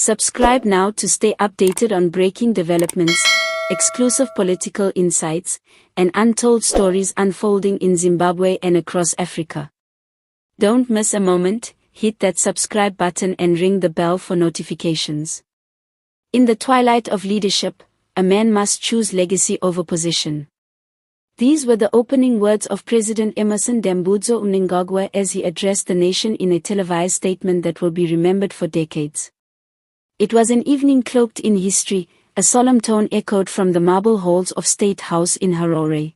Subscribe now to stay updated on breaking developments, exclusive political insights, and untold stories unfolding in Zimbabwe and across Africa. Don't miss a moment, hit that subscribe button and ring the bell for notifications. In the twilight of leadership, a man must choose legacy over position. These were the opening words of President Emmerson Dambudzo Mnangagwa as he addressed the nation in a televised statement that will be remembered for decades. It was an evening cloaked in history, a solemn tone echoed from the marble halls of State House in Harare.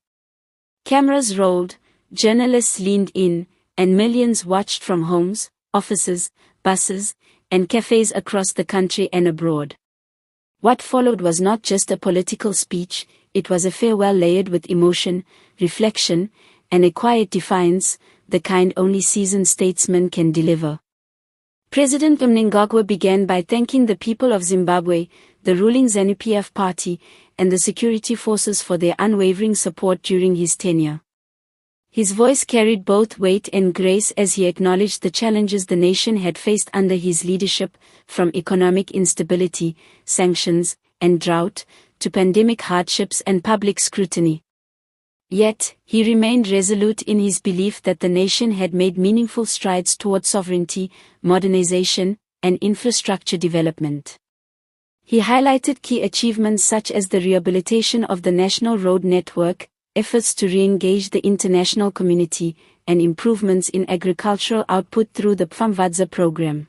Cameras rolled, journalists leaned in, and millions watched from homes, offices, buses, and cafes across the country and abroad. What followed was not just a political speech, it was a farewell layered with emotion, reflection, and a quiet defiance, the kind only seasoned statesmen can deliver. President Mnangagwa began by thanking the people of Zimbabwe, the ruling ZANU-PF party, and the security forces for their unwavering support during his tenure. His voice carried both weight and grace as he acknowledged the challenges the nation had faced under his leadership, from economic instability, sanctions, and drought, to pandemic hardships and public scrutiny. Yet, he remained resolute in his belief that the nation had made meaningful strides toward sovereignty, modernization, and infrastructure development. He highlighted key achievements such as the rehabilitation of the national road network, efforts to re-engage the international community, and improvements in agricultural output through the Pfamvadza program.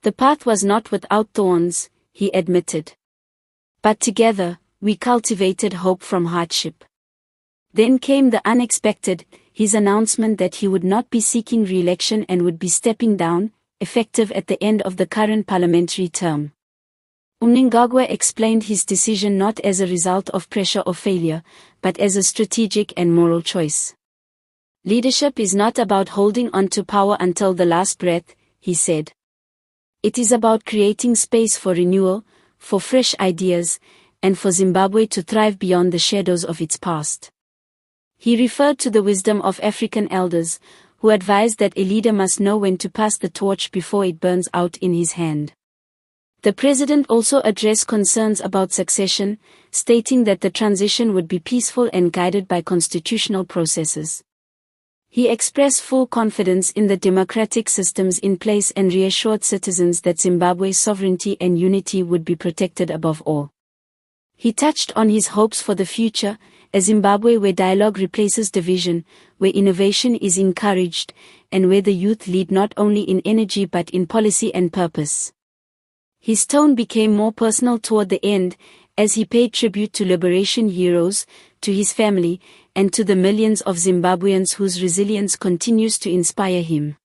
The path was not without thorns, he admitted. But together, we cultivated hope from hardship. Then came the unexpected, his announcement that he would not be seeking re-election and would be stepping down, effective at the end of the current parliamentary term. Mnangagwa explained his decision not as a result of pressure or failure, but as a strategic and moral choice. Leadership is not about holding on to power until the last breath, he said. It is about creating space for renewal, for fresh ideas, and for Zimbabwe to thrive beyond the shadows of its past. He referred to the wisdom of African elders, who advised that a leader must know when to pass the torch before it burns out in his hand. The president also addressed concerns about succession, stating that the transition would be peaceful and guided by constitutional processes. He expressed full confidence in the democratic systems in place and reassured citizens that Zimbabwe's sovereignty and unity would be protected above all. He touched on his hopes for the future, a Zimbabwe where dialogue replaces division, where innovation is encouraged, and where the youth lead not only in energy but in policy and purpose. His tone became more personal toward the end, as he paid tribute to liberation heroes, to his family, and to the millions of Zimbabweans whose resilience continues to inspire him.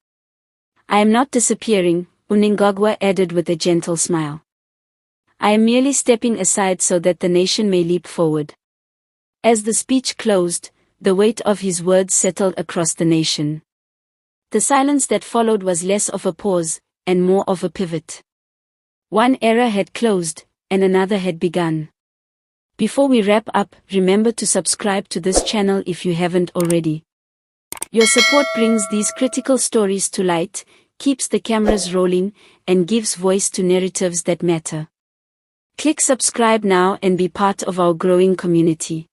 I am not disappearing, Mnangagwa added with a gentle smile. I am merely stepping aside so that the nation may leap forward. As the speech closed, the weight of his words settled across the nation. The silence that followed was less of a pause, and more of a pivot. One era had closed, and another had begun. Before we wrap up, remember to subscribe to this channel if you haven't already. Your support brings these critical stories to light, keeps the cameras rolling, and gives voice to narratives that matter. Click subscribe now and be part of our growing community.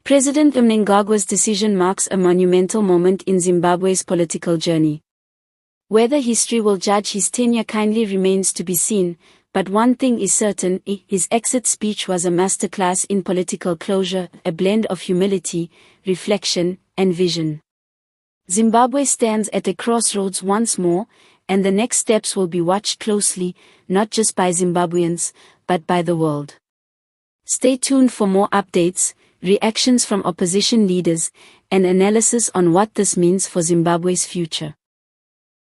President Mnangagwa's decision marks a monumental moment in Zimbabwe's political journey. Whether history will judge his tenure kindly remains to be seen, but one thing is certain, his exit speech was a masterclass in political closure, a blend of humility, reflection, and vision. Zimbabwe stands at a crossroads once more, and the next steps will be watched closely, not just by Zimbabweans, but by the world. Stay tuned for more updates, reactions from opposition leaders, and analysis on what this means for Zimbabwe's future.